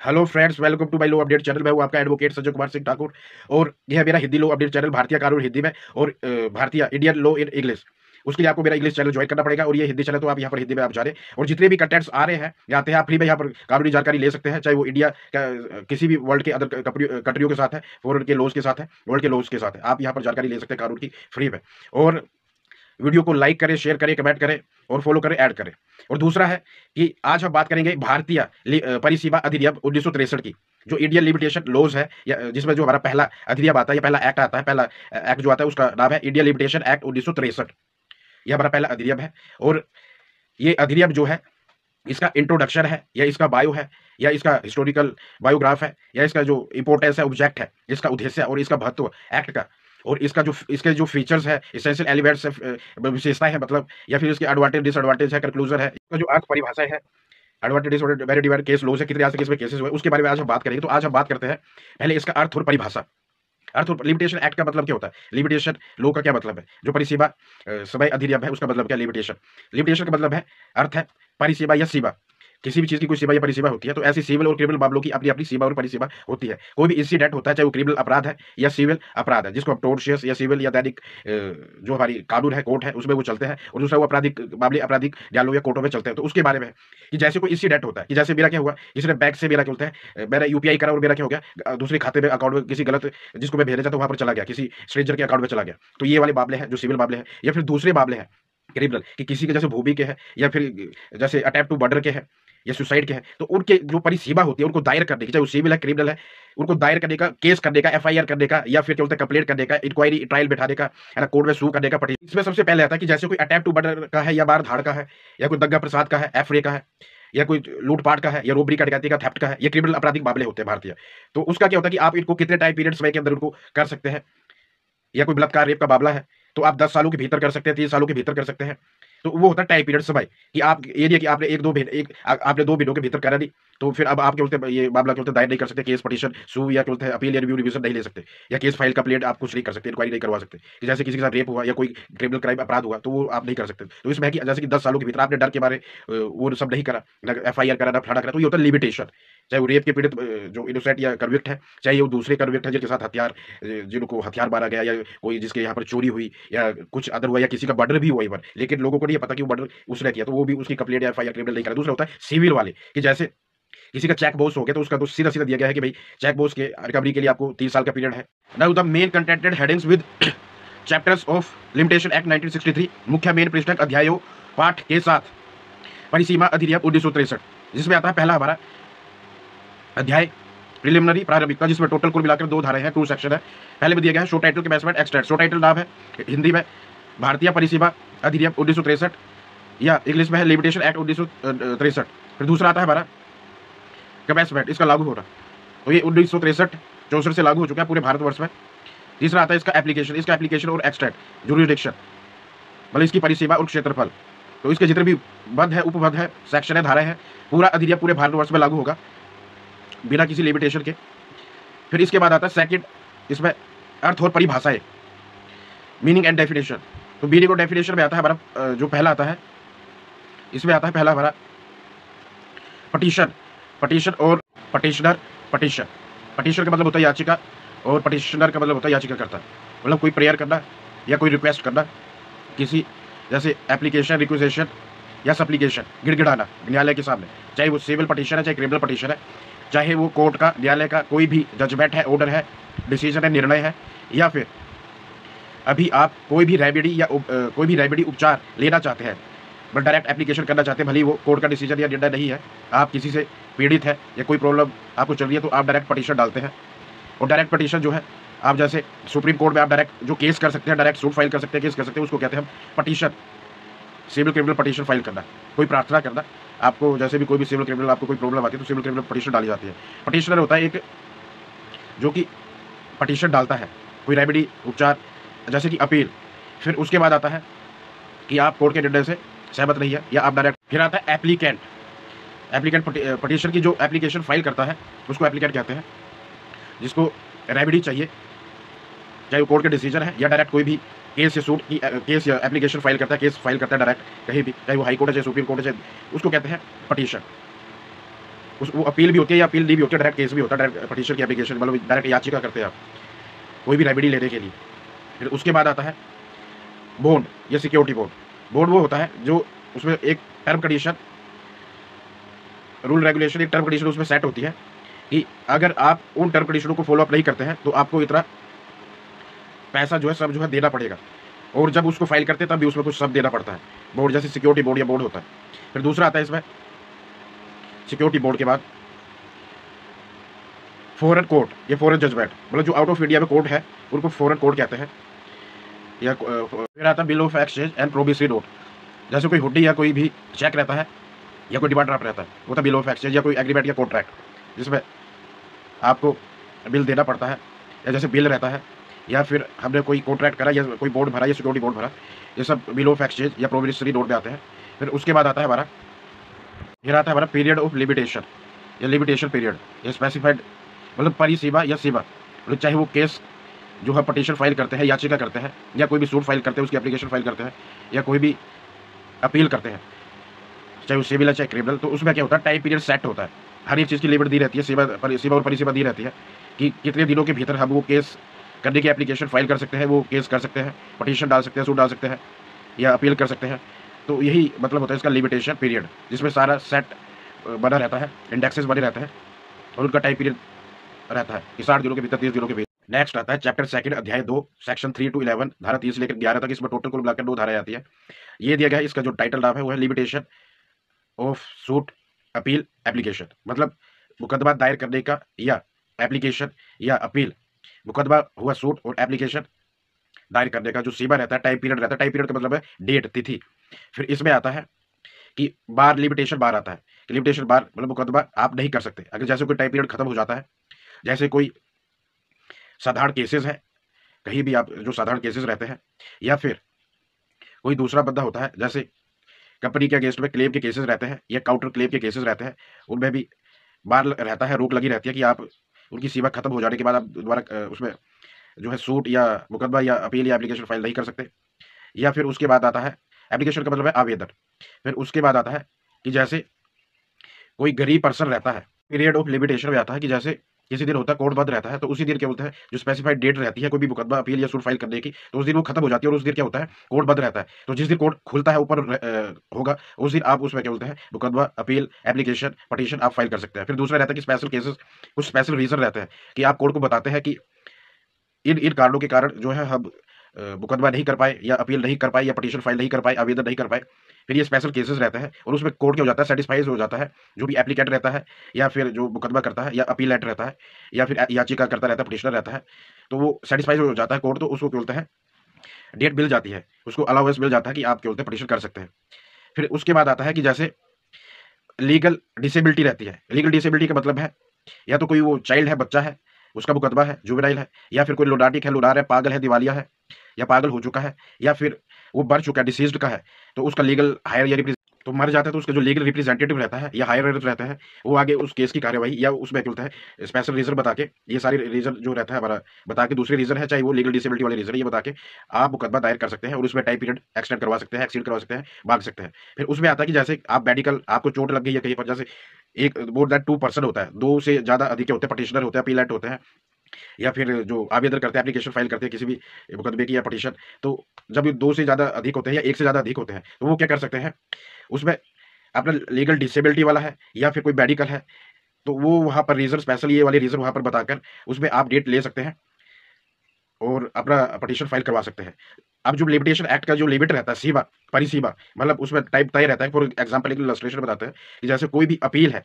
Hello friends, welcome to my law update channel. मैं हूं आपका एडवोकेट संजय कुमार सिंह ठाकुर और यह है मेरा हिंदी लो अपडेट चैनल, भारतीय कानून हिंदी में और भारतीय इंडियन लॉ इन इंग्लिश। उसके लिए आपको मेरा इंग्लिश चैनल ज्वाइन करना पड़ेगा और ये हिंदी चैनल तो आप यहाँ पर हिंदी में आप जाने और जितने भी कंटेंट्स आ रहे हैं या आते हैं आप फ्री में यहाँ पर कानूनी जानकारी ले सकते हैं, चाहे वो इंडिया का किसी भी वर्ल्ड के अदर कंट्रियों के साथ है, फॉरेन के लॉज के साथ है, वर्ल्ड के लॉज के साथ है, आप यहाँ पर जानकारी ले सकते हैं कानून की फ्री में। और वीडियो को लाइक करें, शेयर करें, कमेंट करें और फॉलो करें, ऐड करें। और दूसरा है कि आज हम बात करेंगे भारतीय परिसीमा अधिनियम 1963 की, जो इंडियन लिमिटेशन लॉज है, या जिसमें जो हमारा पहला अधिनियम आता है या पहला एक्ट आता है, पहला एक्ट जो आता है उसका नाम है इंडियन लिमिटेशन एक्ट 1963। यह हमारा पहला अधिनियम है और ये अधिनियम जो है, इसका इंट्रोडक्शन है या इसका बायो है या इसका हिस्टोरिकल बायोग्राफ है या इसका जो इंपॉर्टेंस है, ऑब्जेक्ट है, इसका उद्देश्य है और इसका महत्व एक्ट का, और इसका जो इसके जो फीचर्स है, एसेंशियल एलिमेंट्स है, विशेषताएं है मतलब, या फिर इसके एडवांटेज डिसएडवांटेज है, कंक्लूजन है, इसका जो अर्थ परिभाषा है, एडवांटेज डिसएडवांटेज वेरी डिवाइड केस लॉज है, कितने आज तक इसमें केसेस हुए, उसके बारे में आज हम बात करेंगे। तो आज हम बात करते हैं पहले इसका अर्थ और परिभाषा। अर्थ और लिमिटेशन एक्ट का मतलब क्या होता है, लिमिटेशन लॉ का क्या मतलब है, जो परिसीमा समय अधिनियम है उसका मतलब क्या, लिमिटेशन। लिमिटेशन का मतलब है, अर्थ है परिसीमा या सीमा, किसी भी चीज की कोई सीमा या परिसीमा होती है। तो ऐसी सिविल और क्रिमिनल मामलों की अपनी अपनी सीमा और परिसीमा होती है। कोई भी इंसिडेंट होता है, चाहे वो क्रिमिनल अपराध है या सिविल अपराध है, जिसको हम टोर्शियस या सिविल या दैनिक जो हमारी कानून है, कोर्ट है, उसमें वो चलते हैं, और दूसरा वो आपराधिक मामले आपराधिक न्यायालयों या कोर्टों में चलते हैं। तो उसके बारे में है कि जैसे कोई इंसिडेंट होता है कि जैसे मेरा क्या हुआ, किसी ने बैंक से मेरा क्या बोलते हैं, मैंने यूपीआई करा और मेरा क्या हो गया, दूसरे खाते में अकाउंट में किसी गलत जिसको मैं भेजना चाहता हूं वहां पर चला गया, किसी स्ट्रेंजर के अकाउंट में चला गया। तो ये वाले मामले हैं जो सिविल मामले हैं। या फिर दूसरे मामले हैं क्रिमिनल, कि किसी के जैसे भूमि के हैं या फिर जैसे अटेम्प्ट टू मर्डर के हैं या सुसाइड के हैं। तो उनके जो परिसीमा होती है उनको दायर करने की, चाहे वो सिविल है क्रिमिनल है, उनको दायर करने का, केस करने का, एफआईआर करने का, या फिर क्या बोलते हैं कंप्लेंट करने का, इंक्वायरी ट्रायल बैठाने का, है ना, कोर्ट में सू करने का पटी। इसमें सबसे पहले आता है कि जैसे कोई अटेम्प्ट टू मर्डर का है या मार धाड़ का है या कोई दंगा प्रसाद का है, एफरे का है, या कोई लूटपाट का है या रोबरी का, डकैती का, थेफ्ट का है, ये क्रिमिनल आपराधिक मामले होते हैं भारतीय। तो उसका क्या होता है कि आप इनको कितने टाइम पीरियड समय के अंदर उनको कर सकते हैं। या कोई बलात्कार रेप का मामला है तो आप 10 सालों के भीतर कर सकते हैं, 3 सालों के भीतर कर सकते हैं। तो वो होता है टाइम पीरियड समय, कि आप ये नहीं है कि आपने आपने 2 महीनों के भीतर करा नहीं, तो फिर अब आप क्या बोलते हैं, ये मामला क्या बोलते हैं दायर नहीं कर सकते, केस पिटीशन सू या क्या बोलते हैं अपील या रिव्यू रिवीजन नहीं ले सकते, या केस फाइल कंप्लेंट आप कुछ नहीं कर सकते, इंक्वायरी नहीं करवा सकते। कि जैसे किसी के साथ रेप हुआ या कोई क्रिमिनल क्राइम अपराध हुआ तो वो आप नहीं कर सकते। तो इसमें है कि जैसे कि 10 सालों के भीतर आपने डर के बारे वो सब नहीं करा, ना एफआईआर करा, ना फलाना करा, तो ये होता है लिमिटेशन। चाहे वो रेप के पीड़ित जो इनोसेंट या कन्विक्ट है, चाहे वो दूसरे कन्विक्ट है जिनके साथ हथियार, जिनको हथियार मारा गया, या कोई जिसके यहाँ पर चोरी हुई या कुछ अदर हुआ, या किसी का मर्डर भी हुआ इवन, लेकिन लोगों को नहीं पता कि वो मर्डर उसने किया, तो वो भी उसकी कंप्लेंट या एफआईआर क्रिमिनल नहीं करा। दूसरा होता है सिविल वाले, कि जैसे किसी का चेक बाउंस हो गया तो उसका तो सीधा सीधा दिया गया है कि भाई चेक बाउंस के रिकवरी के लिए आपको 3 साल का पीरियड है। Now the main contented headings with chapters of limitation act 1963, मुख्य मेन पृष्ठक अध्यायों पाठ के साथ परिसीमा अधिनियम 1963, जिसमें आता है पहला हमारा अध्याय प्रिलिमिनरी प्रारंभिकता, जिसमें टोटल कुल मिलाकर 2 धाराएं हैं, 2 सेक्शन है। पहले में दिया गया है शो टाइटल के बेसमेंट एक्सट्रैक्ट। शो टाइटल नाम है हिंदी में भारतीय परिसीमा अधिनियम 1963, या इंग्लिश में है लिमिटेशन एक्ट 1963। फिर दूसरा आता है हमारा कमेंसमेंट, इसका लागू होना, तो ये 1963-64 से लागू हो चुका है पूरे भारतवर्ष में। तीसरा आता है इसका एप्लीकेशन, इसका एप्लीकेशन और एक्सट्रैक्ट जुरिडिक्शन, मतलब इसकी परिसीमा और क्षेत्रफल। तो इसके जितने भी बंद है, उपबंध है, सेक्शन है, धाराएं हैं, पूरा अधिनियम पूरे भारतवर्ष में लागू होगा बिना किसी लिमिटेशन के। फिर इसके बाद आता है सेकंड, इसमें अर्थ और परिभाषाएं, मीनिंग एंड डेफिनेशन। तो मीनिंग और डेफिनेशन में आता है हमारा जो पहला आता है, इसमें आता है पहला हमारा पटिशन, पटिशन और पटिशनर। पटिशन, पटिशन का मतलब होता है याचिका और पटिशनर का मतलब होता है याचिकाकर्ता, मतलब कोई प्रेयर करना या कोई रिक्वेस्ट करना किसी, जैसे एप्लीकेशन, रिक्वेजेशन या सप्लीकेशन, गिड़गिड़ाना न्यायालय के सामने, चाहे वो सिविल पटिशन है, चाहे क्रिमिनल पटिशन है, चाहे वो कोर्ट का, न्यायालय का कोई भी जजमेंट है, ऑर्डर है, डिसीजन है, निर्णय है, या फिर अभी आप कोई भी रेमेडी या कोई भी रेमेडी उपचार लेना चाहते हैं, बट डायरेक्ट एप्लीकेशन करना चाहते हैं, भले ही वो कोर्ट का डिसीजन या निर्णय नहीं है, आप किसी से पीड़ित है या कोई प्रॉब्लम आपको चल रही है, तो आप डायरेक्ट पटिशन डालते हैं। और डायरेक्ट पटिशन जो है, आप जैसे सुप्रीम कोर्ट में आप डायरेक्ट जो केस कर सकते हैं, डायरेक्ट सूट फाइल कर सकते हैं, केस कर सकते हैं, उसको कहते हैं हम petition, civil criminal petition file करना, कोई प्रार्थना करना। आपको जैसे भी कोई भी सिविल क्रिमिनल आपको कोई प्रॉब्लम आती है तो सिविल क्रिमिनल पटिशन डाली जाती है। पटिशनर होता है एक जो कि पटिशन डालता है, कोई रेमेडी उपचार, जैसे कि अपील। फिर उसके बाद आता है कि आप कोर्ट के निर्णय से सहमत नहीं है या आप डायरेक्ट। फिर आता है एप्लीकेंट, एप्लीकेंट पटिशन की जो एप्लीकेशन फाइल करता है उसको एप्लीकेंट कहते हैं, जिसको रेमेडी चाहिए, चाहे वो कोर्ट के डिसीजन है या डायरेक्ट कोई भी केस या सूट की केस या एप्लीकेशन फाइल करता है, केस फाइल करता है डायरेक्ट कहीं भी, चाहे वो हाई कोर्ट है, चाहे सुप्रीम कोर्ट है, उसको कहते हैं पटिशन। उस वो अपील भी होती है या अपील नहीं भी होती है, डायरेक्ट केस भी होता है, डायरेक्ट पिटीशन की एप्लीकेशन, मतलब डायरेक्ट याचिका करते हैं आप कोई भी रेमेडी लेने के लिए। फिर उसके बाद आता है बॉन्ड या सिक्योरिटी बॉन्ड। बॉन्ड वो होता है जो उसमें एक टर्म कंडीशन, रूल रेगुलेशन, एक टर्म कंडीशन उसमें सेट होती है कि अगर आप उन टर्म कंडीशनों को फॉलो अप नहीं करते हैं तो आपको इतना पैसा जो है सब जो है देना पड़ेगा। और जब उसको फाइल करते हैं तब भी उसमें कुछ सब देना पड़ता है। बोर्ड जैसे सिक्योरिटी बोर्ड या बोर्ड होता है। फिर दूसरा आता है इसमें सिक्योरिटी बोर्ड के बाद फॉरेन कोर्ट या फॉरेन जजमेंट, मतलब जो आउट ऑफ इंडिया में कोर्ट है उनको फॉरेन कोर्ट कहते हैं। या फिर आता है bill of exchange and promissory note, जैसे कोई हुडी या कोई भी चेक रहता है या कोई डिमांड ड्राफ्ट रहता है, वो था बिल ऑफ एक्सचेंज या कोई एग्रीमेंट या कॉन्ट्रैक्ट जिसमें आपको बिल देना पड़ता है, या जैसे बिल रहता है, या फिर हमने कोई कॉन्ट्रैक्ट करा या कोई बॉन्ड भरा या सिक्योरिटी बॉन्ड भरा, ये सब बिल ऑफ एक्सचेंज या प्रोमिसरी नोट में आते हैं। फिर उसके बाद आता है हमारा, फिर आता है हमारा पीरियड ऑफ लिमिटेशन या लिमिटेशन पीरियड, या स्पेसिफाइड मतलब परिसीमा या सीमा, मतलब चाहे वो केस जो है पटिशन फाइल करते हैं, याचिका करते हैं, या कोई भी सूट फाइल करते हैं, उसकी एप्लीकेशन फाइल करते हैं, या कोई भी अपील करते हैं, चाहे वो सिविल है चाहे क्रिमिनल, तो उसमें क्या होता है टाइम पीरियड सेट होता है। हर एक चीज़ की लिमिट दी रहती है, सीमा और परिसीमा दी रहती है कि कितने दिनों के भीतर हम वो केस करने की एप्लीकेशन फाइल कर सकते हैं, वो केस कर सकते हैं, पटिशन डाल सकते हैं, सूट डाल सकते हैं या अपील कर सकते हैं। तो यही मतलब होता है इसका लिमिटेशन पीरियड, जिसमें सारा सेट बना रहता है, इंडेक्सेस बने रहते हैं और उनका टाइम पीरियड रहता है कि 60 दिनों के भीतर, 30 दिनों के भीतर। नेक्स्ट आता है चैप्टर सेकंड अध्याय 2 सेक्शन 3 टू 11, धारा 3 से लेकर 11 तक। इसमें टोटल कुल मिलाकर 2 धाराएं आती है। ये दिया गया है, इसका जो टाइटल नाम है वो है limitation of suit appeal application, मतलब मुकदमा दायर करने का या एप्लीकेशन या अपील, मुकदमा हुआ सूट और एप्लीकेशन दायर करने का जो सीमा रहता है, टाइम पीरियड रहता है। टाइम पीरियड का मतलब है डेट, तिथि। फिर इसमें आता है कि बार, लिमिटेशन बार आता है कि लिमिटेशन बार मतलब मुकदमा आप नहीं कर सकते अगर जैसे कोई टाइम पीरियड खत्म हो जाता है, जैसे कोई साधारण केसेस है, कहीं भी आप जो साधारण केसेस रहते हैं, या फिर कोई दूसरा बंदा होता है, जैसे कंपनी के अगेंस्ट में क्लेम के केसेस रहते हैं या काउंटर क्लेम के केसेस रहते हैं, उनमें भी बार रहता है, रोक लगी रहती है कि आप उनकी सीमा खत्म हो जाने के बाद आप दोबारा उसमें जो है सूट या मुकदमा या अपील या एप्लीकेशन फाइल नहीं कर सकते। या फिर उसके बाद आता है, एप्लीकेशन का मतलब है आवेदन। फिर उसके बाद आता है कि जैसे कोई गरीब पर्सन रहता है, पीरियड ऑफ लिमिटेशन में आता है कि जैसे किसी दिन होता है कोर्ट बंद रहता है, तो उसी दिन क्या बोलते हैं जो स्पेसिफाइड डेट रहती है कोई भी मुकदमा अपील या सूट फाइल करने की, तो उस दिन वो खत्म हो जाती है और उस दिन क्या होता है कोर्ट बंद रहता है। तो जिस दिन कोर्ट खुलता है ऊपर होगा, उस दिन आप उसमें क्या बोलते हैं मुकदमा अपील एप्लीकेशन पटिशन आप फाइल कर सकते हैं। फिर दूसरा रहता है कि स्पेशल केसेस, कुछ स्पेशल रीजन रहते हैं कि आप कोर्ट को बताते हैं कि इन इन कारणों के कारण जो है हम मुकदमा नहीं कर पाए या अपील नहीं कर पाए या पटिशन फाइल नहीं कर पाए, आवेदन नहीं कर पाए। फिर ये स्पेशल केसेस रहते हैं और उसमें कोर्ट क्या हो जाता है सेटिस्फाइज हो जाता है, जो भी एप्लीकेंट रहता है या फिर जो मुकदमा करता है या अपीलेंट रहता है या फिर याचिका करता रहता है, पटिशनर रहता है, तो वो सेटिस्फाइज हो जाता है कोर्ट, तो उसको क्या बोलते हैं डेट मिल जाती है, उसको अलाउंस मिल जाता है कि आप क्या बोलते हैं पटिशन कर सकते हैं। फिर उसके बाद आता है कि जैसे लीगल डिसेबिलिटी रहती है। लीगल डिसेबिलिटी का मतलब है या तो कोई वो चाइल्ड है, बच्चा है, उसका मुकदमा है, जुवेनाइल है, या फिर कोई लुनाटिक है, लुनार है, पागल है, दिवालिया है या पागल हो चुका है, या फिर वो मर चुका है, डिसीज्ड का है, तो उसका लीगल हायर या तो मर जाता है तो उसका जो लीगल रिप्रेजेंटेटिव रहता है या हायर रहता है, वो आगे उस केस की कार्यवाही या उसमें क्या बोलता है स्पेशल रीजन बता के, ये सारी रीजन जो रहता है हमारा बता के, दूसरे रीजन है चाहे वो लीगल डिसेबिलिटी वाले रीजन है, ये बता के आप मुकदमा दायर कर सकते हैं और उसमें टाइम पीरियड एक्सटेंड करवा सकते हैं, एक्सीड करवा सकते हैं, भाग सकते हैं। फिर उसमें आता है कि जैसे आप मेडिकल, आपको चोट लग गई है कहीं पर, जैसे एक मोर देन 2 पर्सन होता है, 2 से ज़्यादा अधिक होते हैं, पटिशनर होते हैं, अपीलेंट होते हैं, या फिर जो आवेदन करते हैं, एप्लीकेशन फाइल करते हैं किसी भी मुकदमे की या पटिशन, तो जब ये 2 से ज़्यादा अधिक होते हैं या 1 से ज़्यादा अधिक होते हैं, तो वो क्या कर सकते हैं, उसमें अपना लीगल डिसेबिलिटी वाला है या फिर कोई मेडिकल है, तो वो वहाँ पर रीज़न, स्पेशल ये वाले रीज़न वहाँ पर बताकर उसमें आप डेट ले सकते हैं और अपना पटिशन फाइल करवा सकते हैं। अब जो लिमिटेशन एक्ट का जो लिमिट रहता है, सीमा, परिसीमा, मतलब उसमें टाइम तय रहता है। फॉर एग्जांपल एक इलस्ट्रेशन बताते हैं कि जैसे कोई भी अपील है,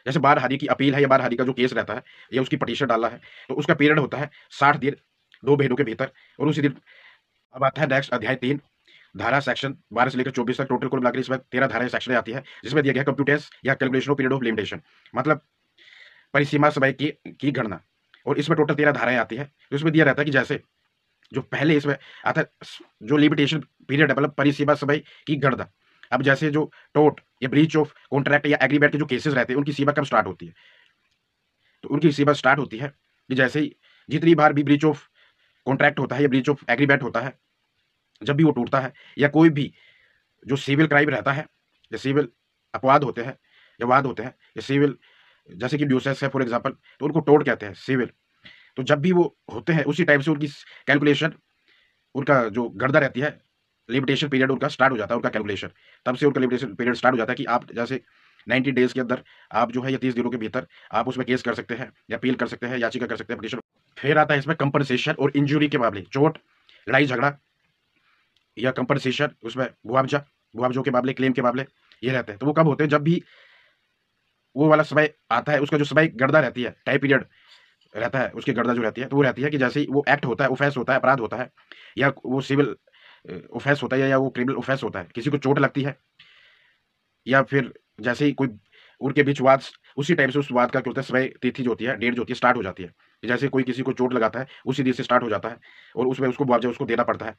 जैसे बारहादी की अपील है या बारहादी का जो केस रहता है या उसकी पटिशन डाला है, तो उसका पीरियड होता है 60 दिन, 2 महीनों के भीतर, और उसी दिन। अब आता है नेक्स्ट अध्याय 3, धारा सेक्शन 12 से लेकर 24 तक। टोटल कुल मिलाकर इसमें 13 धाराएं सेक्शन आती है, जिसमें दिया गया कंप्यूटेंस या calculation of period of limitation, मतलब परिसीमा समय की गणना। और इसमें टोटल 13 धाराएं आती है। तो इसमें दिया रहता है कि जैसे जो पहले इसमें आता है जो लिमिटेशन पीरियड है, मतलब परिसीमा समय की गणना। अब जैसे जो टोट या ब्रीच ऑफ कॉन्ट्रैक्ट या एग्रीमेंट के जो केसेस रहते हैं, उनकी सीमा कब स्टार्ट होती है, तो उनकी सीमा स्टार्ट होती है कि जैसे ही जितनी बार भी ब्रीच ऑफ कॉन्ट्रैक्ट होता है या ब्रीच ऑफ एग्रीमेंट होता है, जब भी वो टूटता है, या कोई भी जो सिविल क्राइम रहता है या सिविल अपवाद होते हैं, या वाद होते हैं, या सिविल, जैसे कि ड्यूसेस है फॉर एग्जांपल, तो उनको टोट कहते हैं, सिविल। तो जब भी वो होते हैं उसी टाइम से उनकी कैलकुलेशन, उनका जो गर्दा रहती है, लिमिटेशन पीरियड उनका स्टार्ट हो जाता है, उनका कैलकुलेशन। तब से उनका लिमिटेशन पीरियड स्टार्ट हो जाता है कि आप जैसे 90 डेज के अंदर आप जो है या 30 दिनों के भीतर आप उसमें केस कर सकते हैं, या अपील कर सकते हैं, याचिका कर सकते हैं, पिटीशन। फिर आता है इसमें कंपनसेशन और इंजरी के मामले, चोट, लड़ाई झगड़ा या कंपनसेशन, उसमें मुआवजा, मुआवजों के मामले, क्लेम के मामले, ये रहते हैं। तो वो कब होते हैं? जब भी वो वाला समय आता है, उसका जो समय गर्दा रहती है, टाइम पीरियड रहता है, उसकी गर्दा जो रहती है, तो वो रहती है कि जैसे ही वो एक्ट होता है, ऑफेंस होता है, अपराध होता है, या वो सिविल ऑफेंस होता है, या वो क्रिमिनल ऑफेंस होता है, किसी को चोट लगती है, या फिर जैसे ही कोई उनके बीच वाद, उसी टाइम से उस वाद का क्या होता है, समय, तिथि जो होती है, डेट जो होती है, स्टार्ट हो जाती है। जैसे कोई किसी को चोट लगाता है, उसी दिन से स्टार्ट हो जाता है, और उसमें उसको मुआवजा उसको देना पड़ता है,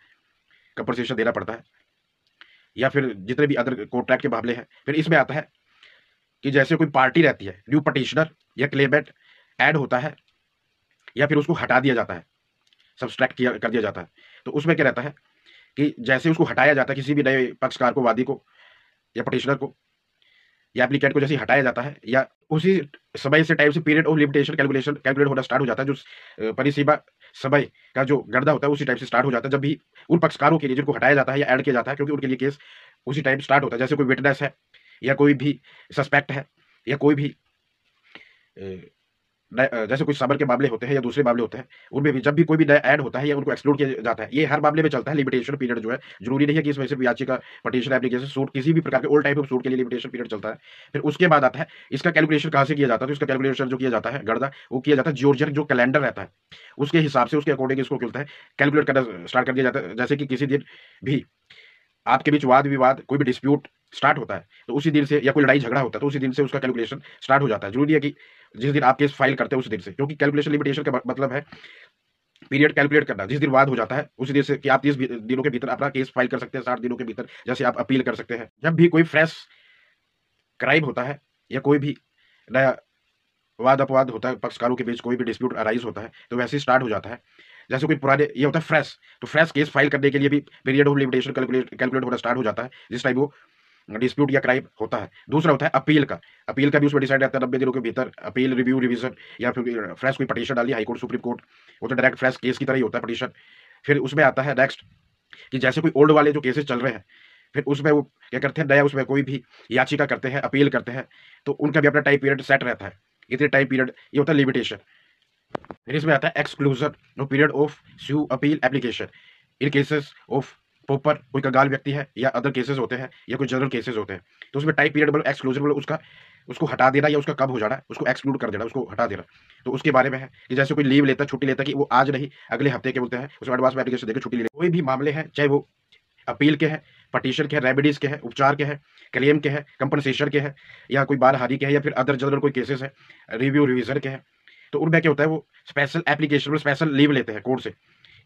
कंपनसेशन देना पड़ता है, या फिर जितने भी अदर कॉन्ट्रैक्ट के मामले हैं। फिर इसमें आता है कि जैसे कोई पार्टी रहती है, न्यू पटिशनर या क्लेमेंट ऐड होता है, या फिर उसको हटा दिया जाता है, सब्सट्रैक्ट किया कर दिया जाता है। तो उसमें क्या रहता है कि जैसे उसको हटाया जाता है, किसी भी नए पक्षकार को, वादी को, या पटिशनर को, या एप्लीकेंट को जैसे ही हटाया जाता है, या उसी समय से टाइम से period of limitation calculation calculate होना स्टार्ट हो जाता है। जो परिसीमा समय का जो गर्दा होता है उसी टाइम से स्टार्ट हो जाता है, जब भी उन पक्षकारों के लिए जिनको हटाया जाता है या ऐड किया जाता है, क्योंकि उनके लिए केस उसी टाइम स्टार्ट होता है। जैसे कोई विटनेस है, या कोई भी सस्पेक्ट है, या कोई भी जैसे कुछ समर के मामले होते हैं या दूसरे मामले होते हैं, उनमें भी जब भी कोई भी नया ऐड होता है या उनको एक्सक्लूड किया जाता है, ये हर मामले में चलता है। लिमिटेशन पीरियड जो है, जरूरी नहीं है कि इसमें सिर्फ याचिका, पटिशन, एप्लीकेशन, सूट, किसी भी प्रकार के ऑल टाइप ऑफ सूट के लिए लिमिटेशन पीरियड चलता है। फिर उसके बाद आता है इसका कैलकुलेशन कहाँ से किया जाता है। तो इसका कैलकुलेशन जो किया जाता है, गर्दा, वो किया जाता है जॉर्जियन जो कैलेंडर रहता है, उसके हिसाब से, उसके अकॉर्डिंग इसको क्या होता है, कैलकुलेट करना स्टार्ट कर दिया जाता है। जैसे कि किसी दिन भी आपके बीच वाद विवाद, कोई भी डिस्प्यूट स्टार्ट होता है, तो उसी दिन से, या कोई लड़ाई झगड़ा होता है, तो उसी दिन से उसका कैलकुलेशन स्टार्ट हो जाता है। जरूरी है कि जिस दिन आप केस फाइल करते हैं उस दिन से, क्योंकि कैलकुलेशन लिमिटेशन का मतलब है पीरियड कैलकुलेट करना। जिस दिन वाद हो जाता है उसी दिन से कि आप 30 दिनों के भीतर अपना केस फाइल कर सकते हैं, 60 दिनों के भीतर जैसे आप अपील कर सकते हैं। जब भी कोई फ्रेश क्राइम होता है, या कोई भी नया वाद अपवाद होता है, पक्षकारों के बीच कोई भी डिस्प्यूट अराइज होता है, तो वैसे ही स्टार्ट हो जाता है। जैसे कोई पुराने, ये होता है फ्रेश, तो फ्रेश केस फाइल करने के लिए भी पीरियड ऑफ लिमिटेशन कैलकुलेट होना स्टार्ट हो जाता है, जिस टाइम वो डिस्प्यूट या क्राइम होता है। दूसरा होता है अपील का। अपील का भी उसमें डिसाइड रहता है 90 दिनों के भीतर अपील, रिव्यू, रिवीजन, या फिर फ्रेश कोई पटिशन डाली हाई कोर्ट, सुप्रीम कोर्ट, वो तो डायरेक्ट फ्रेश केस की तरह ही होता है पटिशन। फिर उसमें आता है नेक्स्ट कि जैसे कोई ओल्ड वाले जो केसेस चल रहे हैं, फिर उसमें वो क्या करते हैं, नया उसमें कोई भी याचिका करते हैं, अपील करते हैं, तो उनका भी अपना टाइम पीरियड सेट रहता है, इतने टाइम पीरियड, ये होता है लिमिटेशन। फिर इसमें आता है exclusion no period of sue appeal application in cases of proper, कोई कंगाल व्यक्ति है, या अदर केसेस होते हैं, या कोई जनरल केसेस होते हैं, तो उसमें टाइम पीरियड मतलब एक्सक्लूजन मतलब उसका, उसको हटा देना, या उसका कब हो जाना, उसको एक्सक्लूड कर देना, उसको हटा देना। तो उसके बारे में है कि जैसे कोई लीव लेता है, छुट्टी लेता है, कि वो आज नहीं अगले हफ्ते के बोलते हैं, उसमें एडवांस में एप्लीकेशन देकर छुट्टी ले ले। कोई भी मामले हैं, चाहे वो अपील के हैं, पटिशन के हैं, रेमेडीज के हैं, उपचार के हैं, क्लेम के हैं, कंपनसेशन के हैं, या कोई बाल के हैं, या फिर अदर जनरल कोई केसेस है, रिव्यू, रिवीजन के हैं, तो उनमें क्या होता है, वो स्पेशल एप्लीकेशन में स्पेशल लीव लेते हैं कोर्ट से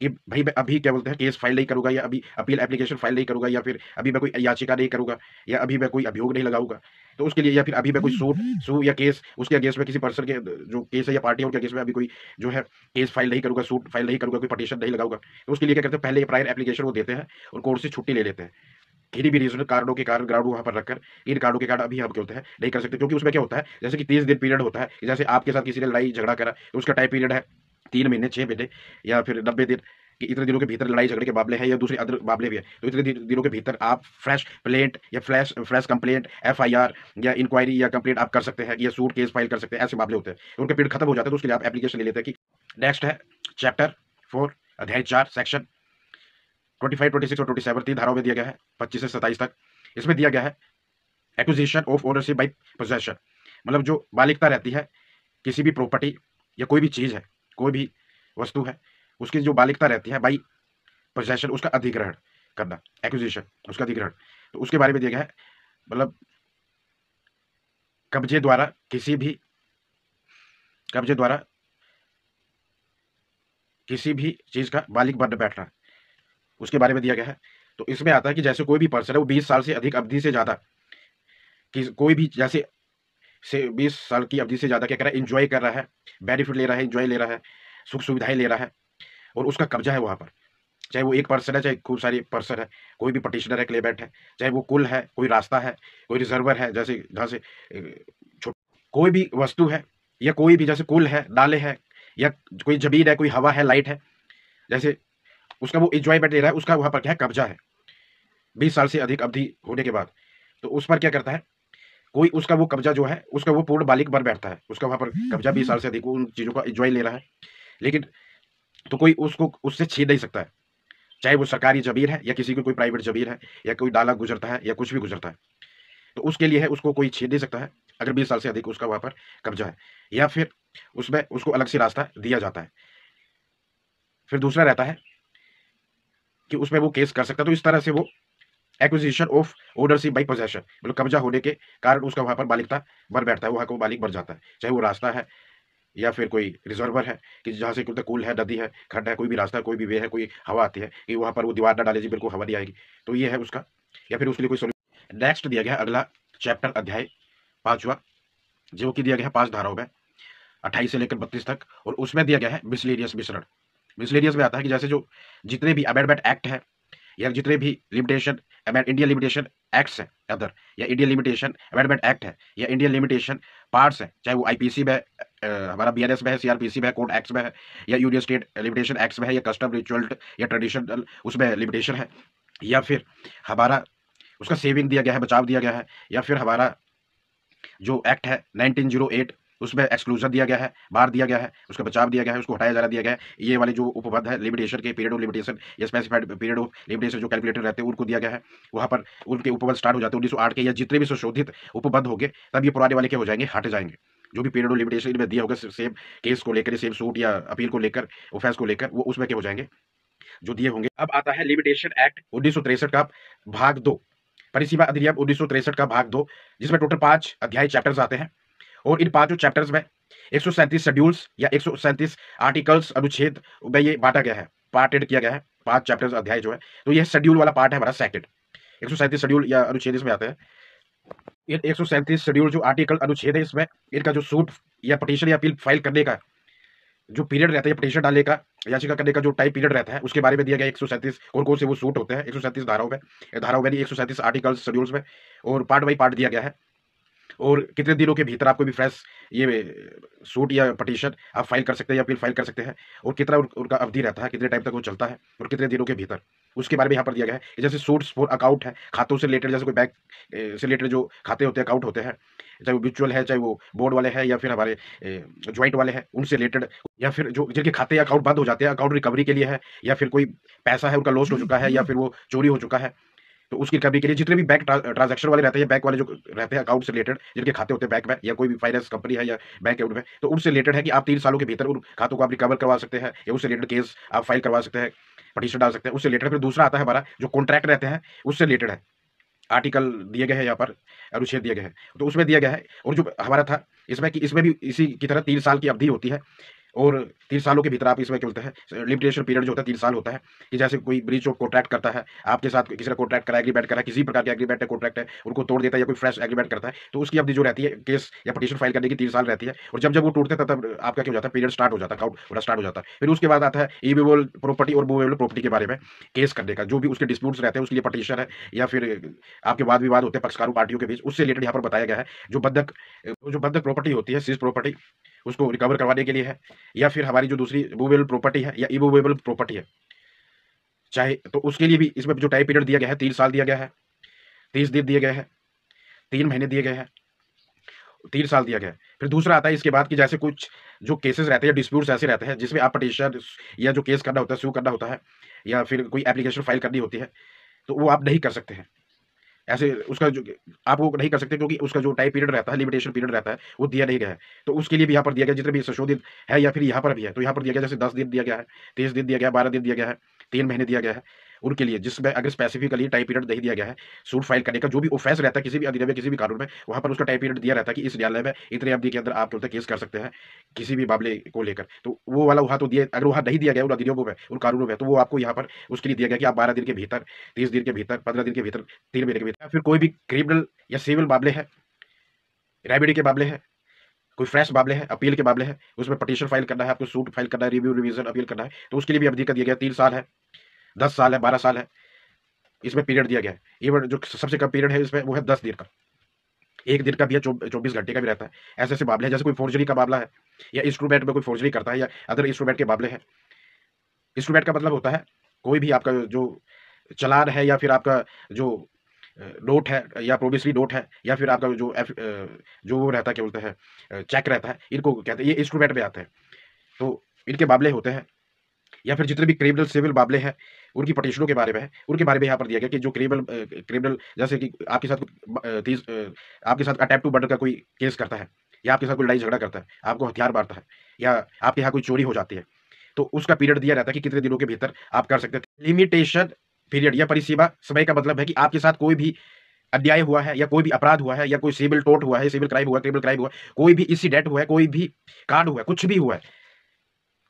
कि भाई मैं अभी क्या बोलते हैं केस फाइल नहीं करूंगा, या अभी अपील एप्लीकेशन फाइल नहीं करूंगा, या फिर अभी मैं कोई याचिका नहीं करूंगा, या अभी मैं कोई अभियोग नहीं लगाऊंगा, तो उसके लिए, या फिर अभी मैं कोई सूट सू या केस उसके अगेंस्ट में, किसी पर्सन के जो केस है या पार्टी है उनके अगेंस्ट में अभी कोई जो है केस फाइल नहीं करूंगा, सूट फाइल नहीं करूंगा, कोई पटिशन नहीं लगाऊंगा, तो उसके लिए क्या करते हैं, पहले प्रायर एप्लीकेशन वो देते हैं और कोर्ट से छुट्टी ले लेते हैं। किन्हीं भी रीजनल कारणों के कारण ग्राउंड वहां पर रखकर, इन कारणों के कारण अभी हम क्या होता है नहीं कर सकते, क्योंकि उसमें क्या होता है, जैसे कि 30 दिन पीरियड होता है, जैसे आपके साथ किसी ने लड़ाई झगड़ा करा, तो उसका टाइम पीरियड है 3 महीने, 6 महीने, या फिर 90 दिन, कि इतने दिनों के भीतर लड़ाई झगड़े के मामले हैं, या दूसरे अदर मामले भी है, तो इतने दिनों के भीतर आप फ्रेश प्लेंट या फ्रेश कंप्लेंट, FIR या इंक्वायरी या कंप्लेंट आप कर सकते हैं, या सूट केस फाइल कर सकते हैं। ऐसे मामले होते हैं, तो उनका पीरियड खत्म हो जाता है, तो उसके लिए आप एप्लीकेशन ले लेते हैं। कि नेक्स्ट है चैप्टर 4 अध्याय 4 सेक्शन 25, 26 और 27 3 धाराओं में दिया गया है, 25 से 27 तक। इसमें दिया गया है acquisition of ownership by possession, मतलब जो मालिकता रहती है किसी भी प्रॉपर्टी या कोई भी चीज है, कोई भी वस्तु है, उसकी जो मालिकता रहती है बाई पोजेशन, उसका अधिग्रहण करना, एक्विजिशन, उसका अधिग्रहण। तो उसके बारे में दिया गया है, मतलब कब्जे द्वारा कब्जे द्वारा किसी भी चीज का मालिक बन बैठना, उसके बारे में दिया गया है। तो इसमें आता है कि जैसे कोई भी पर्सन है वो 20 साल से अधिक अवधि से ज्यादा कि कोई भी जैसे से 20 साल की अवधि से ज़्यादा क्या कर रहा है, एन्जॉय कर रहा है, बेनिफिट ले रहा है, एन्जॉय ले रहा है, सुख सुविधाएँ ले रहा है, और उसका कब्ज़ा है वहाँ पर। चाहे वो एक पर्सन है, चाहे खूब सारी पर्सन है, कोई भी पटिशनर है, क्लेमेंट है, चाहे वो कुल है, कोई रास्ता है, कोई रिजर्वर है, जैसे जहाँ से कोई भी वस्तु है, या कोई भी जैसे कुल है, नाले हैं, या कोई जमीन है, कोई हवा है, लाइट है, जैसे उसका वो एंजॉयमेंट ले रहा है, उसका वहां पर क्या है, कब्जा है 20 साल से अधिक अवधि होने के बाद। तो उस पर क्या करता है, कोई उसका वो कब्जा जो है, उसका वो पूर्ण मालिक बन बैठता है, उसका वहां पर कब्जा 20 साल से अधिक उन चीजों का एंजॉय ले रहा है। लेकिन तो कोई उसको उससे छीन नहीं सकता है, चाहे वो सरकारी जमीन है, या किसी की कोई प्राइवेट जमीन है, या कोई नाला गुजरता है, या कुछ भी गुजरता है, तो उसके लिए है, उसको कोई छीन नहीं सकता है, अगर 20 साल से अधिक उसका वहां पर कब्जा है, या फिर उसमें उसको अलग से रास्ता दिया जाता है। फिर दूसरा रहता है कि उसमें वो केस कर सकता है, तो इस तरह से वो acquisition of ownership by possession, मतलब कब्जा होने के कारण उसका वहां पर मालिकता बन बैठता है, वहां का वो मालिक बन जाता है, चाहे वो रास्ता है, या फिर कोई रिजर्वर है, कि जहाँ से कुछ कूल है, नदी है, खड्डा है, कोई भी रास्ता है, कोई भी वे है, कोई हवा आती है, कि वहां पर वो दीवार ना डाले जी, बिल्कुल हवा नहीं आएगी, तो ये है उसका, या फिर उसके लिए कोई सोल्यूशन। नेक्स्ट दिया गया है अगला चैप्टर, अध्याय 5वां, जो कि दिया गया है 5 धाराओं में, 28 से लेकर 32 तक, और उसमें दिया गया है मिसलेनियस मिश्रण। मिसलेनियस में आता है कि जैसे जो जितने भी अमेंडमेंट एक्ट है, या जितने भी लिमिटेशन इंडियन लिमिटेशन एक्ट्स है अदर, या इंडियन लिमिटेशन अमेंडमेंट एक्ट है, या इंडियन लिमिटेशन पार्ट्स है, चाहे वो आईपीसी में हमारा बीएनएस में है, सीआरपीसी में है, कोड एक्ट्स में है, या यूनियन स्टेट लिमिटेशन एक्ट्स में है, या कस्टम रिचुअल या ट्रेडिशनल उसमें लिमिटेशन है, या फिर हमारा उसका सेविंग दिया गया है, बचाव दिया गया है, या फिर हमारा जो एक्ट है 1908 उसमें एक्सक्लूजन दिया गया है, बार दिया गया है, उसका बचाव दिया गया है, उसको हटाया जा दिया गया है, ये वाले जो उपबद्ध है लिमिटेशन के पीरियड ऑफ लिमिटेशन या स्पेसिफाइड पीरियड ऑफ लिमिटेशन जो कैलकुलेटेड रहते हैं उनको दिया गया है, वहां पर उनके उपबद्ध स्टार्ट हो जाते हैं 1908 के, या जितने भी संशोधित उपबद्ध होंगे तब ये पुराने वाले के हो जाएंगे, हट जाएंगे। जो भी पीरियड ऑफ लिमिटेशन इनमें दिया होगा सेम केस को लेकर, सेम सूट या अपील को लेकर, ऑफेंस को लेकर, वो उसमें के हो जाएंगे जो दिए होंगे। अब आता है लिमिटेशन एक्ट 1963 का भाग 2, परिसीमा अधिनियम 1963 का भाग 2, जिसमें टोटल 5 अध्याय चैप्टर्स आते हैं, और इन 5 चैप्टर्स में 137 शेड्यूल्स या 137 आर्टिकल्स अनुच्छेद में ये बांटा गया है, पार्टेड किया गया है 5 चैप्टर्स अध्याय जो है। तो यह शेड्यूल वाला पार्ट है हमारा सेकंड, 137 शेड्यूल या अनुच्छेद इसमें आते हैं। ये 137 शेड्यूल जो आर्टिकल अनुच्छेद है, इसमें इनका जो सूट या पटिशन या अपील फाइल करने का जो पीरियड रहता है, पटिशन डालने का, याचिका करने का जो टाइम पीरियड रहता है, उसके बारे में दिया गया 137 कौन कौन से वो सूट होते हैं 137 धाराओं में 137 आर्टिकल्स शेड्यूल्स में, और पार्ट बाई पार्ट दिया गया है, और कितने दिनों के भीतर आपको भी फ्रेश ये सूट या पटिशन आप फाइल कर सकते हैं या अपील फाइल कर सकते हैं, और कितना उनका अवधि रहता है, कितने टाइम तक वो चलता है, और कितने दिनों के भीतर, उसके बारे में यहाँ पर दिया गया है। जैसे सूट्स फॉर अकाउंट है, खातों से रिलेटेड, जैसे कोई बैंक से रिलेटेड जो खाते होते हैं, अकाउंट होते हैं, चाहे वो म्यूचुअल है, चाहे वो बोर्ड वाले हैं, या फिर हमारे ज्वाइंट वाले हैं, उनसे रिलेटेड, या फिर जो जिनके खाते या अकाउंट बंद हो जाते हैं, अकाउंट रिकवरी के लिए है, या फिर कोई पैसा है उनका लॉस्ट हो चुका है, या फिर वो चोरी हो चुका है, तो उसकी रिकवरी के लिए जितने भी बैंक ट्रांजैक्शन वाले रहते हैं, बैंक वाले जो रहते हैं अकाउंट से रिलेटेड, जिनके खाते होते हैं बैंक में, या कोई भी फाइनेंस कंपनी है या बैंक अकाउंट में, तो उनसे रिलेटेड है कि आप 3 सालों के भीतर उन खातों को आप रिकवर करवा सकते हैं, या उससे रिलेटेड केस आप फाइल करवा सकते हैं, पटिशन डाल सकते हैं, उससे रिलेटेड। फिर दूसरा आता है हमारा जो कॉन्ट्रैक्ट रहते हैं, उससे रिलेटेड है, आर्टिकल दिए गए हैं यहाँ पर, अनुच्छेद दिए गए हैं, तो उसमें दिया गया है। और जो हमारा था इसमें कि इसमें भी इसी की तरह 3 साल की अवधि होती है, और 3 सालों के भीतर आप इसमें क्या बोलते हैं, लिमिटेशन पीरियड जो होता है 3 साल होता है, कि जैसे कोई ब्रीच ऑफ कॉन्ट्रैक्ट करता है, आपके साथ किसी ने कॉन्ट्रैक्ट करा, एग्रीमेंट करा, किसी प्रकार के एग्रीमेंट है, कॉन्ट्रैक्ट है, उनको तोड़ देता है, या कोई फ्रेश एग्रीमेंट करता है, तो उसकी अवधि जो रहती है केस या पटिशन फाइल करने की 3 साल रहती है, और जब जब वो टूटते हैं तब आपका क्या हो जाता है, पीरियड स्टार्ट हो जाता है, अकाउंट पूरा स्टार्ट हो जाता है। फिर उसके बाद आता है इमूवेबल प्रॉपर्टी और मूवेबल प्रॉपर्टी के बारे में केस करने का, जो भी उसके डिस्प्यूट्स रहते हैं उसके लिए पटिशन है, या फिर आपके वाद विवाद होते हैं पक्षकारों पार्टियों के बीच, उससे रिलेटेड यहाँ पर बताया गया है। जो बंधक प्रॉपर्टी होती है, सीज प्रॉपर्टी, उसको रिकवर करवाने के लिए है, या फिर हमारी जो दूसरी मूवेबल प्रॉपर्टी है या इमूवेबल प्रॉपर्टी है, चाहे तो उसके लिए भी इसमें जो टाइम पीरियड दिया गया है 3 साल दिया गया है, 30 दिन दिए गए हैं, 3 महीने दिए गए हैं, 3 साल दिया गया है। फिर दूसरा आता है इसके बाद कि जैसे कुछ जो केसेस रहते हैं, डिस्प्यूट्स ऐसे रहते हैं जिसमें आप पटिशन या जो केस करना होता है, सू करना होता है, या फिर कोई एप्लीकेशन फाइल करनी होती है, तो वो आप नहीं कर सकते हैं। ऐसे उसका जो आप वो नहीं कर सकते, क्योंकि उसका जो टाइम पीरियड रहता है, लिमिटेशन पीरियड रहता है, वो दिया नहीं गया है। तो उसके लिए भी यहाँ पर दिया गया, जितने भी संशोधित है या फिर यहाँ पर भी है, तो यहाँ पर दिया गया जैसे 10 दिन दिया गया है, 30 दिन दिया गया है, 12 दिन दिया गया है, 3 महीने दिया गया है, उनके लिए जिसमें अगर स्पेसिफिकली टाइम पीरियड नहीं दिया गया है, सूट फाइल करने का जो भी ऑफेंस रहता है किसी भी अधिनियम में, किसी भी कानून में, वहाँ पर उसका टाइम पीरियड दिया रहता है कि इस न्यायालय में इतने अवधि के अंदर आप बोलते केस कर सकते हैं किसी भी मामले को लेकर। तो वो वाला वहाँ तो दिया, अगर वहाँ नहीं दिया गया उन अधिनियमों में, उन कानूनों में, तो वो आपको यहाँ पर उसके लिए दिया गया कि आप 12 दिन के भीतर, 30 दिन के भीतर, 15 दिन के भीतर, 3 महीने के भीतर, या फिर कोई भी क्रिमिनल या सिविल मामले हैं, रेमेडी के मामले हैं, कोई फ्रेश मामले हैं, अपील के मामले हैं, उसमें पटिशन फाइल करना है, आपको सूट फाइल करना है, रिव्यू रिवीजन अपील करना है, तो उसके लिए भी अवधि का दिया गया 3 साल है। 10 साल है, 12 साल है, इसमें पीरियड दिया गया है। इवन जो सबसे कम पीरियड है इसमें वो है 10 दिन का। 1 दिन का भी है, 24 घंटे का भी रहता है। ऐसे-ऐसे मामले हैं, जैसे कोई फ़ोर्जरी का मामला है या इंस्ट्रूमेंट में कोई फ़ोर्जरी करता है या अदर इंस्ट्रूमेंट के मामले हैं। इंस्ट्रूमेंट का मतलब होता है कोई भी आपका जो चालान है या फिर आपका जो नोट है या प्रोमिसरी नोट है या फिर आपका जो वो रहता है क्या बोलते हैं चेक रहता है, इनको कहते हैं, ये इंस्ट्रूमेंट में आते हैं। तो इनके मामले होते हैं या फिर जितने भी क्रिमिनल सिविल मामले हैं, उनकी पटिशनों के बारे में है, उनके बारे में यहाँ पर दिया गया कि जो क्रिमिनल जैसे कि आपके साथ आपके साथ अटेम्प्ट टू मर्डर का कोई केस करता है या आपके साथ कोई लड़ाई झगड़ा करता है, आपको हथियार मारता है या आपके यहाँ कोई चोरी हो जाती है, तो उसका पीरियड दिया रहता है कि कितने दिनों के भीतर आप कर सकते हैं। लिमिटेशन पीरियड या परिसीमा समय का मतलब है कि आपके साथ कोई भी अन्याय हुआ है या कोई भी अपराध हुआ है या कोई सिविल टोर्ट हुआ है, सिविल क्राइम हुआ है, क्रिमिनल क्राइम हुआ है, कोई भी इंसिडेंट हुआ है, कोई भी कांड हुआ है, कुछ भी हुआ है,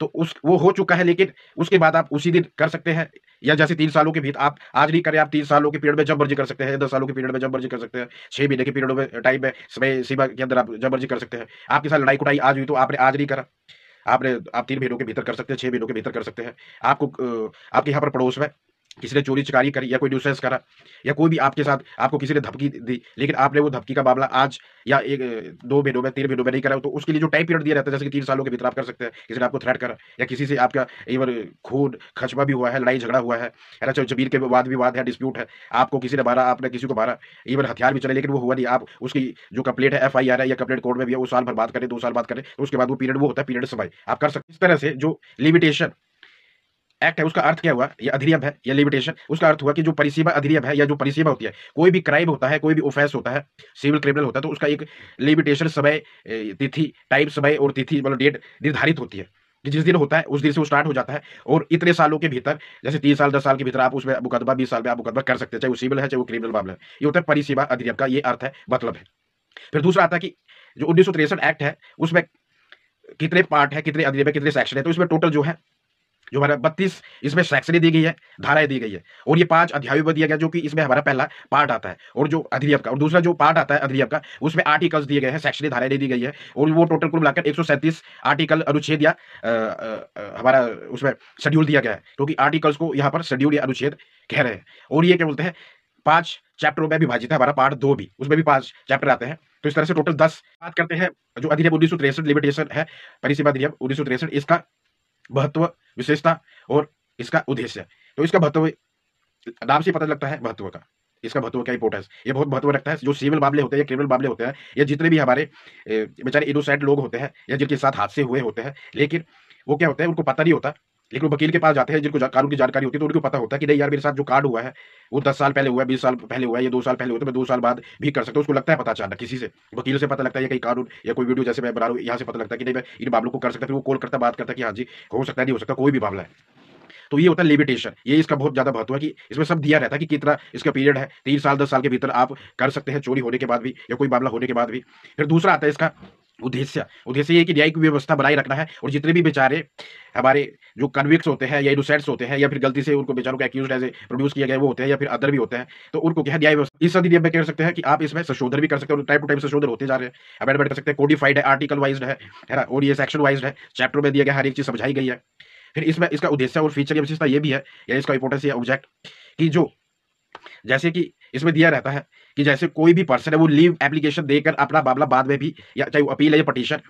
तो उस वो हो चुका है, लेकिन उसके बाद आप उसी दिन कर सकते हैं या जैसे 3 सालों के भीतर आप आज नहीं करें, आप 3 सालों के पीरियड में जब मर्ज़ी कर सकते हैं, 10 सालों के पीरियड में जब मर्ज़ी कर सकते हैं, 6 महीने के पीरियड में टाइम में समय सीमा के अंदर आप जब मर्ज़ी कर सकते हैं। आपके साथ लड़ाई-कुटाई आज हुई तो आपने आज नहीं करा, आप 3 महीनों के भीतर कर सकते हैं, 6 महीनों के भीतर कर सकते हैं। आपको आपके यहाँ पर पड़ोस में किसी ने चोरी-चकारी करी या कोई न्यूसेंस करा या कोई भी आपके साथ आपको किसी ने धमकी दी, लेकिन आपने वो धमकी का मामला आज या 2 महीनों में, 3 महीनों में नहीं करा, तो उसके लिए जो टाइम पीरियड दिया रहता है, जैसे कि 3 सालों के भीतर आप कर सकते हैं। किसी ने आपको थ्रेट करा या किसी से आपका इवन खून-खसमा भी हुआ है, लड़ाई-झगड़ा हुआ है ना? चाहे ज़मीन के वाद-विवाद है, डिस्प्यूट है, आपको किसी ने मारा, आपने किसी को मारा, इवन हथियार भी चले, लेकिन वो हुआ नहीं। आप उसकी जो कंप्लेंट है, एफआईआर है या कंप्लेंट कोर्ट में भी है, वो साल भर बाद करें, 2 साल बाद करें, तो उसके बाद वो पीरियड वो होता है पीरियड समय। आप कर सकते हैं। इस तरह से जो लिमिटेशन एक्ट है उसका अर्थ क्या हुआ? ये अधिनियम है या लिमिटेशन, उसका अर्थ हुआ कि जो परिसीमा अधिनियम है या जो परिसीमा होती है, कोई भी क्राइम होता है, कोई भी ऑफेंस होता है, सिविल क्रिमिनल होता है, तो उसका एक लिमिटेशन समय तिथि, टाइम, समय और तिथि मतलब डेट निर्धारित होती है कि जिस दिन होता है उस दिन से वो स्टार्ट हो जाता है और इतने सालों के भीतर, जैसे 3 साल 10 साल के भीतर आप उसमें मुकदमा, 20 साल में आप मुकदमा कर सकते हैं, चाहे वो सिविल है चाहे वो क्रिमिनल मामला है। ये होता है परिसीमा अधिनियम का ये अर्थ है, मतलब है। फिर दूसरा आता है कि जो 1963 एक्ट है उसमें कितने पार्ट है, कितने अधिनियम है, कितने सेक्शन है, तो इसमें टोटल जो है जो हमारा 32 इसमें सेक्शनें दी गई है, धाराएँ दी गई है और ये 5 अध्यायों में दिया गया, जो कि इसमें हमारा पहला पार्ट आता है और जो अधिनियम का, और दूसरा जो पार्ट आता है अधिनियम का, उसमें आर्टिकल्स दिए गए हैं, सेक्शनें, धाराएँ दी गई है और वो टोटल कुल मिलाकर 137 आर्टिकल, अनुच्छेद या हमारा उसमें शेड्यूल दिया गया है, क्योंकि आर्टिकल्स को यहाँ पर शेड्यूल या अनुच्छेद कह रहे हैं और ये क्या बोलते हैं 5 चैप्टरों में विभाजित है। हमारा पार्ट 2 भी, उसमें भी 5 चैप्टर आते हैं। तो इस तरह से टोटल 10 बात करते हैं। जो अधिनियम 1963 लिमिटेशन है, परिसीमा अधिनियम 1963, इसका महत्व, विशेषता और इसका उद्देश्य। तो इसका महत्व नाम से पता लगता है महत्व का। इसका महत्व क्या इम्पोर्टेंस, ये बहुत महत्व रखता है। जो सिविल मामले होते हैं या क्रिमिनल मामले होते हैं या जितने भी हमारे बेचारे इनोसेंट लोग होते हैं या जिनके साथ हादसे हुए होते हैं, लेकिन वो क्या होता है उनको पता नहीं होता, लेकिन वो वकील के पास जाते हैं जिनको कानून की जानकारी होती है, तो उनको पता होता है कि नहीं यार, मेरे साथ जो कांड हुआ है वो 10 साल पहले हुआ है, 20 साल पहले हुआ है या 2 साल पहले हुआ है, तो मैं 2 साल बाद भी कर सकता हूँ। उसको लगता है पता अचानक किसी से, वकील से पता लगता है या कहीं कानून या कोई वीडियो जैसे मैं बना रहा हूँ, यहाँ से पता लगता है कि नहीं मैं इन मामलों को कर सकता, फिर वो कॉल करता, बात करता कि हाँ जी हो सकता है, नहीं हो सकता, कोई भी मामला है। तो ये होता है लिमिटेशन। ये इसका बहुत ज़्यादा महत्व है कि इसमें सब दिया रहता है कि कितना इसका पीरियड है, 3 साल 10 साल के भीतर आप कर सकते हैं, चोरी होने के बाद भी या कोई मामला होने के बाद भी। फिर दूसरा आता है इसका उद्देश्य। उद्देश्य ये है कि न्यायिक व्यवस्था बनाए रखना है और जितने भी बेचारे हमारे जो कन्विक्ट्स होते हैं या इनोसेंट्स होते हैं या फिर गलती से उनको बेचारों को एक्यूज्ड ऐसे प्रोड्यूस किया गया वो होते हैं या फिर अदर भी होते हैं, तो उनको क्या है न्याय व्यवस्था, इस अधिनियम में कह सकते हैं कि आप इसमें संशोधन भी कर सकते हैं और टाइम टू टाइम संशोधन होते जा रहे हैं, अमेंडमेंट कर सकते हैं, कोडिफाइड है, आर्टिकल वाइज्ड है ना, और ये सेक्शन वाइज्ड है, चैप्टर में दिया गया, हर एक चीज़ समझाई गई है। फिर इसमें इसका उद्देश्य और फीचर या विशेषता ये भी है या इसका इंपॉर्टेंस या ऑब्जेक्ट कि जो जैसे कि इसमें दिया रहता है कि जैसे कोई भी पर्सन है वो लीव एप्लीकेशन देकर अपना मामला बाद में भी, या चाहे वो अपील है या पटिशन,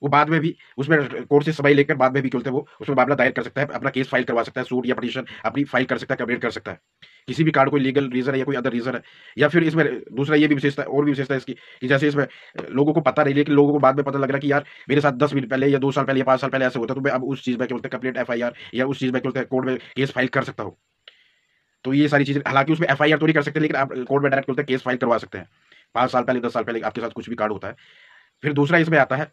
वो बाद में भी उसमें कोर्ट से समय लेकर बाद में भी बोलते हैं वो उसमें मामला दायर कर सकता है, अपना केस फाइल करवा सकता है, सूट या पटिशन अपनी फाइल कर सकता है, कंप्लेंट कर सकता है। किसी भी कार्ड कोई लीगल रीजन है या कोई अदर रीजन है, या फिर इसमें दूसरा ये भी विशेषता और भी विशेषता है इसकी कि जैसे इसमें लोगों को पता नहीं, लेकिन लोगों को बाद में पता लग रहा है कि यार मेरे साथ 10 मिनट पहले या 2 साल पहले या 5 साल पहले ऐसे होता, तो मैं अब उस चीज़ में क्या बोलते हैं कंप्लेंट एफआईआर या उस चीज़ में क्या बोलते हैं कोर्ट में केस फाइल कर सकता हूँ। तो ये सारी चीज़ें, हालांकि उसमें एफआईआर तो नहीं कर सकते, लेकिन आप कोर्ट में डायरेक्ट बोलते हैं केस फाइल करवा सकते हैं। 5 साल पहले 10 साल पहले आपके साथ कुछ भी कार्ड होता है। फिर दूसरा इसमें आता है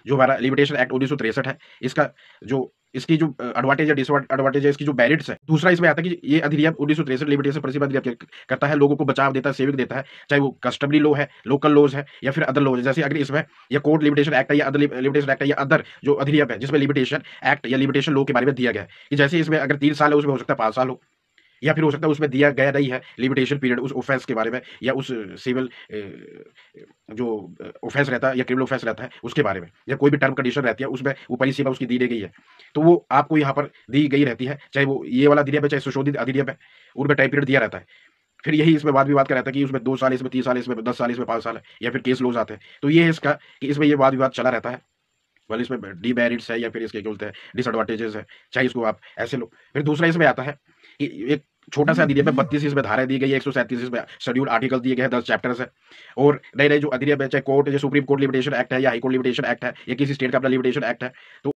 जो हमारा लिमिटेशन एक्ट 1963 है, इसका जो इसकी जो एडवांटेज या डिसएडवांटेज है, इसकी जो मेरिट्स है। दूसरा इसमें आता है कि ये अधिनियम 1963 लिमिटेशन परिसीमा अधिनियम क्या करता है, लोगों को बचाव देता है, सेविंग देता है, चाहे वो कस्टमरी लॉ है, लोकल लॉज है या फिर अदर लॉज है। जैसे अगर इसमें या कोर्ट लिमिटेशन एक्ट है या अदर लिमिटेशन एक्ट है या अदर जो अधिनियम है जिसमें लिमिटेशन एक्ट या लिमिटेशन लॉ के बारे में दिया गया है कि जैसे इसमें अगर 3 साल है उसमें हो सकता है 5 साल हो, या फिर हो सकता है उसमें दिया गया नहीं है लिमिटेशन पीरियड उस ऑफेंस के बारे में, या उस सिविल जो ऑफेंस रहता है या क्रिमिनल ऑफेंस रहता है उसके बारे में, या कोई भी टर्म कंडीशन रहती है उसमें ऊपरी सीमा उसकी दी गई है, तो वो आपको यहाँ पर दी गई रहती है, चाहे वो ये वाला अधिनियम है चाहे संशोधित अधिनियम है, उनमें टाइम पीरियड दिया रहता है। फिर यही इसमें वाद विवाद का रहता है कि उसमें 2 साल, इसमें 3 साल, इसमें 10 साल, इसमें 5 साल है, या फिर केस लॉज़ आते हैं। तो ये है इसका कि इसमें ये वाद विवाद चला रहता है। भले इसमें डिमेरिट्स है या फिर इसके क्या बोलते हैं डिसएडवांटेजेस है, चाहे इसको आप ऐसे लो। फिर दूसरा इसमें आता है कि एक छोटा-सा अधिनियम है, 32 इसमें धाराएँ दी गई है, 137 इसमें शेड्यूल आर्टिकल दिए गए हैं, 10 चैप्टर्स हैं, और नए-नए जो अधिनियम है, चाहे कोर्ट, जो सुप्रीम कोर्ट लिमिटेशन एक्ट है या हाई कोर्ट लिमिटेशन एक्ट है, या किसी स्टेट का अपना लिमिटेशन एक्ट है, तो